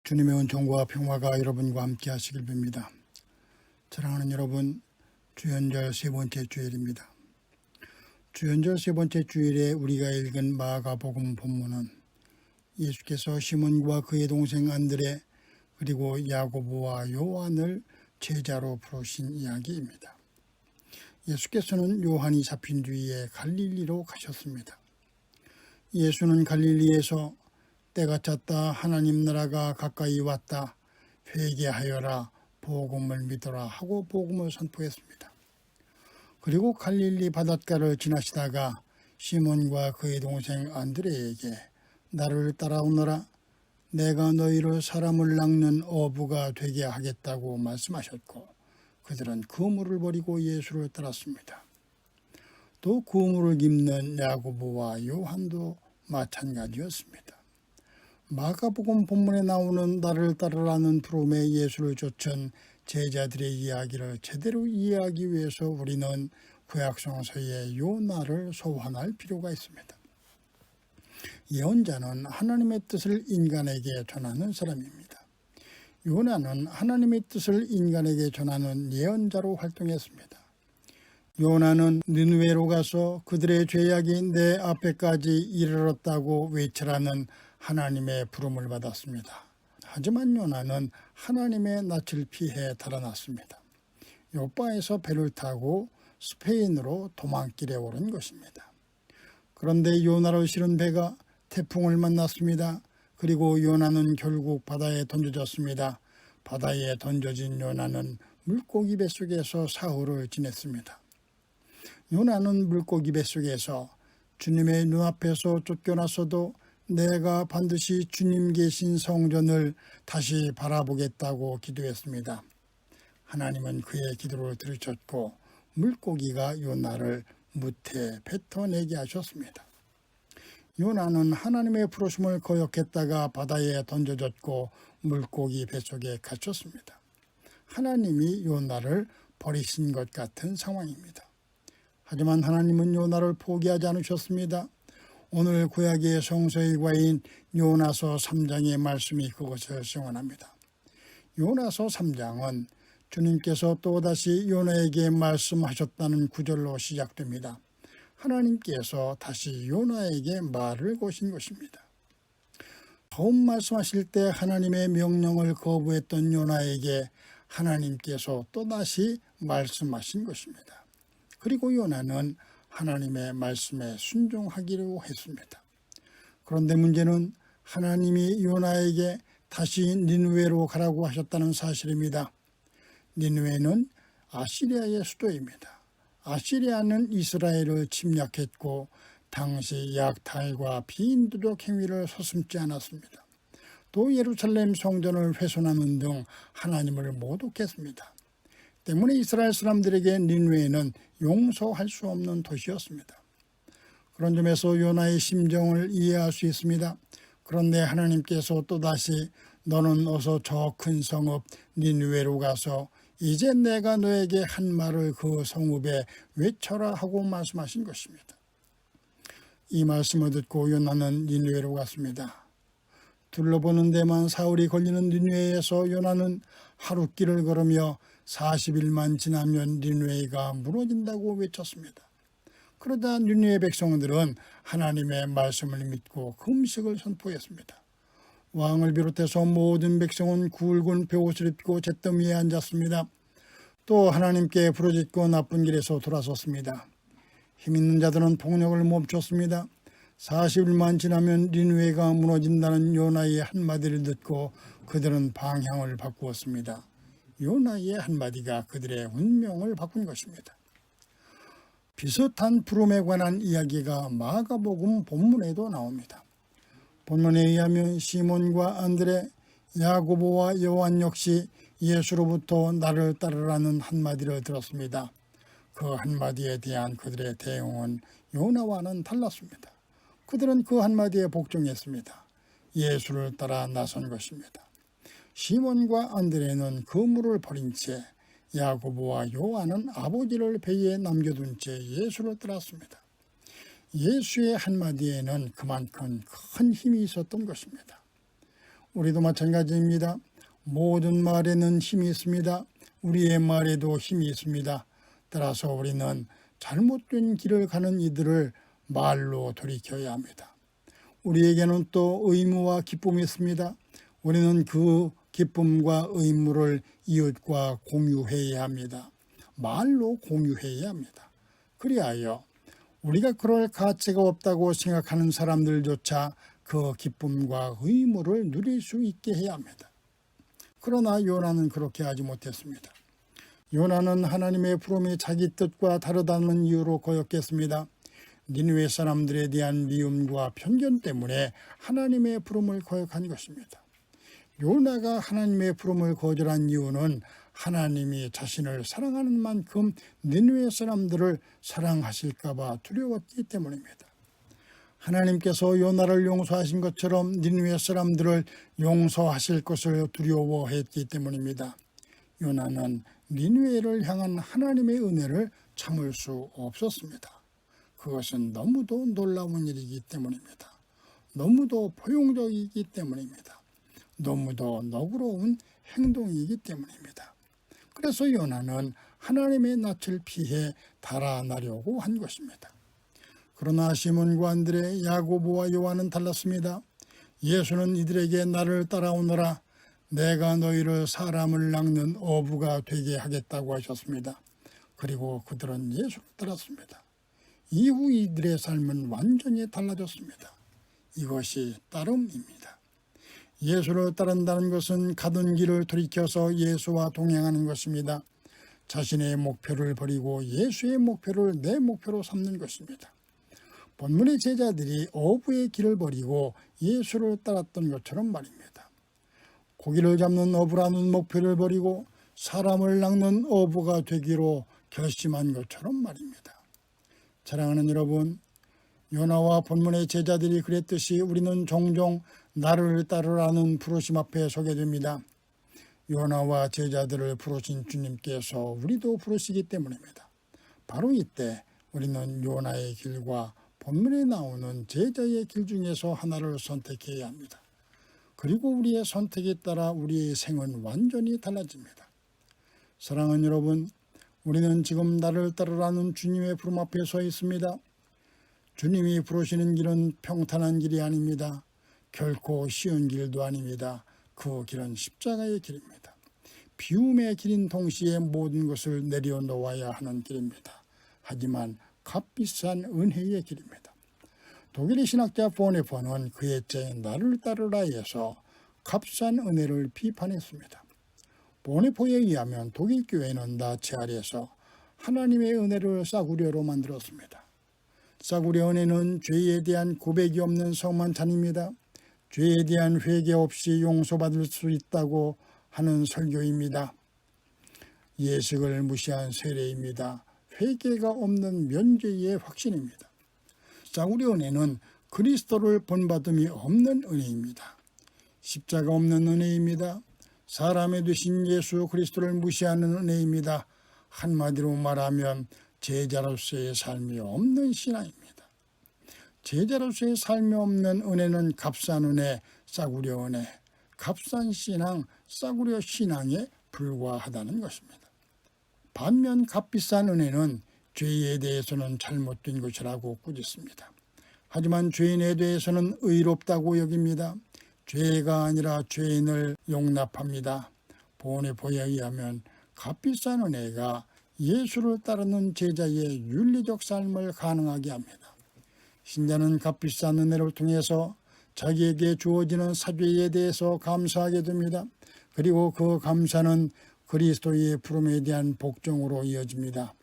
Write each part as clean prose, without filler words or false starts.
주님의 은총과 평화가 여러분과 함께 하시길 빕니다. 사랑하는 여러분, 주연절 세 번째 주일입니다. 주연절 세 번째 주일에 우리가 읽은 마가복음 본문은 예수께서 시몬과 그의 동생 안드레 그리고 야고보와 요한을 제자로 부르신 이야기입니다. 예수께서는 요한이 잡힌 뒤에 갈릴리로 가셨습니다. 예수는 갈릴리에서 때가 찼다, 하나님 나라가 가까이 왔다, 회개하여라, 복음을 믿어라 하고 복음을 선포했습니다. 그리고 갈릴리 바닷가를 지나시다가 시몬과 그의 동생 안드레에게 나를 따라오너라, 내가 너희를 사람을 낚는 어부가 되게 하겠다고 말씀하셨고 그들은 그물을 버리고 예수를 따랐습니다. 또 그물을 깁는 야고보와 요한도 마찬가지였습니다. 마가복음 본문에 나오는 나를 따르라는 부름에 예수를 쫓은 제자들의 이야기를 제대로 이해하기 위해서 우리는 구약성서의 요나를 소환할 필요가 있습니다. 예언자는 하나님의 뜻을 인간에게 전하는 사람입니다. 요나는 하나님의 뜻을 인간에게 전하는 예언자로 활동했습니다. 요나는 느느웨로 가서 그들의 죄악이 내 앞에까지 이르렀다고 외치라는 하나님의 부름을 받았습니다. 하지만 요나는 하나님의 낯을 피해 달아났습니다. 요바에서 배를 타고 스페인으로 도망길에 오른 것입니다. 그런데 요나를 실은 배가 태풍을 만났습니다. 그리고 요나는 결국 바다에 던져졌습니다. 바다에 던져진 요나는 물고기 뱃속에서 사흘을 지냈습니다. 요나는 물고기 뱃속에서 주님의 눈앞에서 쫓겨났어도 내가 반드시 주님 계신 성전을 다시 바라보겠다고 기도했습니다. 하나님은 그의 기도를 들으셨고 물고기가 요나를 무태 뱉어내게 하셨습니다. 요나는 하나님의 부르심을 거역했다가 바다에 던져졌고 물고기 뱃속에 갇혔습니다. 하나님이 요나를 버리신 것 같은 상황입니다. 하지만 하나님은 요나를 포기하지 않으셨습니다. 오늘 구약의 성서일과인 요나서 3장의 말씀이 그것을 증언합니다. 요나서 3장은 주님께서 또다시 요나에게 말씀하셨다는 구절로 시작됩니다. 하나님께서 다시 요나에게 말을 거신 것입니다. 처음 말씀하실 때 하나님의 명령을 거부했던 요나에게 하나님께서 또다시 말씀하신 것입니다. 그리고 요나는 하나님의 말씀에 순종하기로 했습니다. 그런데 문제는 하나님이 요나에게 다시 니느웨로 가라고 하셨다는 사실입니다. 니느웨는 아시리아의 수도입니다. 아시리아는 이스라엘을 침략했고 당시 약탈과 비인도적 행위를 서슴지 않았습니다. 또 예루살렘 성전을 훼손하는 등 하나님을 모독했습니다. 때문에 이스라엘 사람들에게 니느웨는 용서할 수 없는 도시였습니다. 그런 점에서 요나의 심정을 이해할 수 있습니다. 그런데 하나님께서 또다시 너는 어서 저 큰 성읍 니느웨로 가서 이제 내가 너에게 한 말을 그 성읍에 외쳐라 하고 말씀하신 것입니다. 이 말씀을 듣고 요나는 니느웨로 갔습니다. 둘러보는 데만 사흘이 걸리는 니느웨에서 요나는 하룻길을 걸으며 40일만 지나면 니느웨가 무너진다고 외쳤습니다. 그러다 니느웨 백성들은 하나님의 말씀을 믿고 금식을 선포했습니다. 왕을 비롯해서 모든 백성은 굵은 베옷을 입고 잿더미에 앉았습니다. 또 하나님께 부르짖고 나쁜 길에서 돌아섰습니다. 힘있는 자들은 폭력을 멈췄습니다. 40일만 지나면 니느웨가 무너진다는 요나의 한마디를 듣고 그들은 방향을 바꾸었습니다. 요나의 한마디가 그들의 운명을 바꾼 것입니다. 비슷한 부름에 관한 이야기가 마가복음 본문에도 나옵니다. 본문에 의하면 시몬과 안드레, 야고보와 요한 역시 예수로부터 나를 따르라는 한마디를 들었습니다. 그 한마디에 대한 그들의 대응은 요나와는 달랐습니다. 그들은 그 한마디에 복종했습니다. 예수를 따라 나선 것입니다. 시몬과 안드레는 그물을 버린 채 야고보와 요한은 아버지를 배에 남겨둔 채 예수를 따랐습니다. 예수의 한마디에는 그만큼 큰 힘이 있었던 것입니다. 우리도 마찬가지입니다. 모든 말에는 힘이 있습니다. 우리의 말에도 힘이 있습니다. 따라서 우리는 잘못된 길을 가는 이들을 말로 돌이켜야 합니다. 우리에게는 또 의무와 기쁨이 있습니다. 우리는 그 기쁨과 의무를 이웃과 공유해야 합니다. 말로 공유해야 합니다. 그리하여 우리가 그럴 가치가 없다고 생각하는 사람들조차 그 기쁨과 의무를 누릴 수 있게 해야 합니다. 그러나 요나는 그렇게 하지 못했습니다. 요나는 하나님의 부름이 자기 뜻과 다르다는 이유로 거역했습니다. 니느웨 사람들에 대한 미움과 편견 때문에 하나님의 부름을 거역한 것입니다. 요나가 하나님의 부름을 거절한 이유는 하나님이 자신을 사랑하는 만큼 니느웨 사람들을 사랑하실까 봐 두려웠기 때문입니다. 하나님께서 요나를 용서하신 것처럼 니느웨 사람들을 용서하실 것을 두려워했기 때문입니다. 요나는 니느웨를 향한 하나님의 은혜를 참을 수 없었습니다. 그것은 너무도 놀라운 일이기 때문입니다. 너무도 포용적이기 때문입니다. 너무도 너그러운 행동이기 때문입니다. 그래서 요나는 하나님의 낯을 피해 달아나려고 한 것입니다. 그러나 시몬과 안드레, 야고보와 요한은 달랐습니다. 예수는 이들에게 나를 따라오너라, 내가 너희를 사람을 낚는 어부가 되게 하겠다고 하셨습니다. 그리고 그들은 예수를 따랐습니다. 이후 이들의 삶은 완전히 달라졌습니다. 이것이 따름입니다. 예수를 따른다는 것은 가던 길을 돌이켜서 예수와 동행하는 것입니다. 자신의 목표를 버리고 예수의 목표를 내 목표로 삼는 것입니다. 본문의 제자들이 어부의 길을 버리고 예수를 따랐던 것처럼 말입니다. 고기를 잡는 어부라는 목표를 버리고 사람을 낚는 어부가 되기로 결심한 것처럼 말입니다. 사랑하는 여러분, 요나와 본문의 제자들이 그랬듯이 우리는 종종 나를 따르라는 부르심 앞에 서게 됩니다. 요나와 제자들을 부르신 주님께서 우리도 부르시기 때문입니다. 바로 이때 우리는 요나의 길과 본문에 나오는 제자의 길 중에서 하나를 선택해야 합니다. 그리고 우리의 선택에 따라 우리의 생은 완전히 달라집니다. 사랑하는 여러분, 우리는 지금 나를 따르라는 주님의 부름 앞에 서 있습니다. 주님이 부르시는 길은 평탄한 길이 아닙니다. 결코 쉬운 길도 아닙니다. 그 길은 십자가의 길입니다. 비움의 길인 동시에 모든 것을 내려놓아야 하는 길입니다. 하지만 값비싼 은혜의 길입니다. 독일의 신학자 보네포는 그의 책 나를 따르라에서 값싼 은혜를 비판했습니다. 보네포에 의하면 독일 교회는 나치 아래에서 하나님의 은혜를 싸구려로 만들었습니다. 싸구려 은혜는 죄에 대한 고백이 없는 성만찬입니다. 죄에 대한 회개 없이 용서받을 수 있다고 하는 설교입니다. 예식을 무시한 세례입니다. 회개가 없는 면죄의 확신입니다. 싸구려 은혜는 그리스도를 본받음이 없는 은혜입니다. 십자가 없는 은혜입니다. 사람의 되신 예수 그리스도를 무시하는 은혜입니다. 한마디로 말하면 제자로서의 삶이 없는 신앙입니다. 제자로서의 삶이 없는 은혜는 값싼 은혜, 싸구려 은혜, 값싼 신앙, 싸구려 신앙에 불과하다는 것입니다. 반면 값비싼 은혜는 죄에 대해서는 잘못된 것이라고 꾸짖습니다. 하지만 죄인에 대해서는 의롭다고 여깁니다. 죄가 아니라 죄인을 용납합니다. 보네포에 의하면 값비싼 은혜가 예수를 따르는 제자의 윤리적 삶을 가능하게 합니다. 신자는 값비싼 은혜를 통해서 자기에게 주어지는 사죄에 대해서 감사하게 됩니다. 그리고 그 감사는 그리스도의 부름에 대한 복종으로 이어집니다.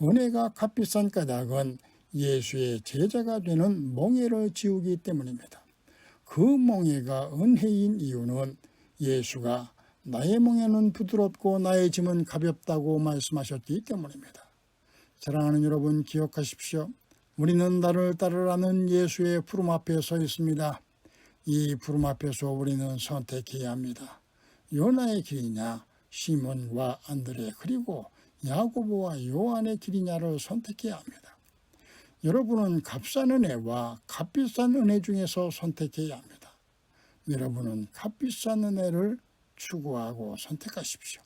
은혜가 값비싼 까닭은 예수의 제자가 되는 멍에를 지우기 때문입니다. 그 멍에가 은혜인 이유는 예수가 나의 멍에는 부드럽고 나의 짐은 가볍다고 말씀하셨기 때문입니다. 사랑하는 여러분, 기억하십시오. 우리는 나를 따르라는 예수의 부름 앞에 서 있습니다. 이 부름 앞에서 우리는 선택해야 합니다. 요나의 길이냐, 시몬과 안드레, 그리고 야고보와 요한의 길이냐를 선택해야 합니다. 여러분은 값싼 은혜와 값비싼 은혜 중에서 선택해야 합니다. 여러분은 값비싼 은혜를 추구하고 선택하십시오.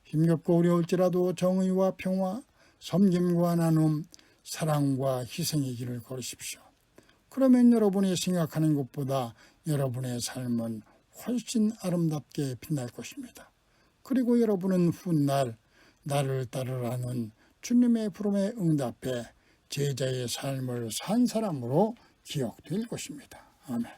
힘겹고 어려울지라도 정의와 평화, 섬김과 나눔, 사랑과 희생의 길을 걸으십시오. 그러면 여러분이 생각하는 것보다 여러분의 삶은 훨씬 아름답게 빛날 것입니다. 그리고 여러분은 훗날 나를 따르라는 주님의 부름에 응답해 제자의 삶을 산 사람으로 기억될 것입니다. 아멘.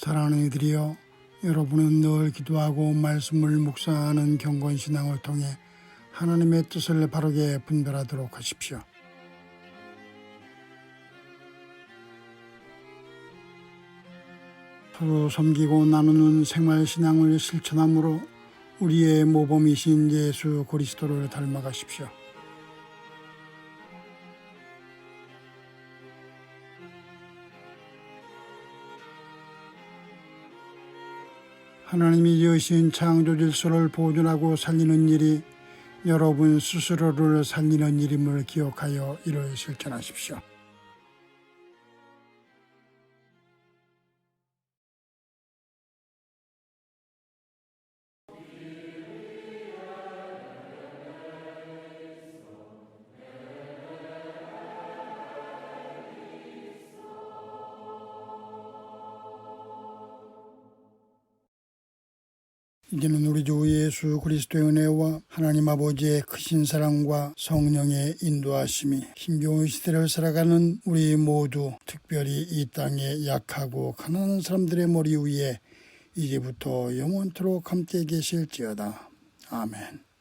사랑하는 이들이여, 여러분은 늘 기도하고 말씀을 묵상하는 경건신앙을 통해 하나님의 뜻을 바르게 분별하도록 하십시오. 서로 섬기고 나누는 생활신앙을 실천함으로 우리의 모범이신 예수 그리스도를 닮아가십시오. 하나님이 지으신 창조 질서를 보존하고 살리는 일이 여러분 스스로를 살리는 일임을 기억하여 이를 실천하십시오. 이제는 우리 주 예수 그리스도의 은혜와 하나님 아버지의 크신 사랑과 성령의 인도하심이 힘겨운 시대를 살아가는 우리 모두, 특별히 이 땅에 약하고 가난한 사람들의 머리 위에 이제부터 영원토록 함께 계실지어다. 아멘.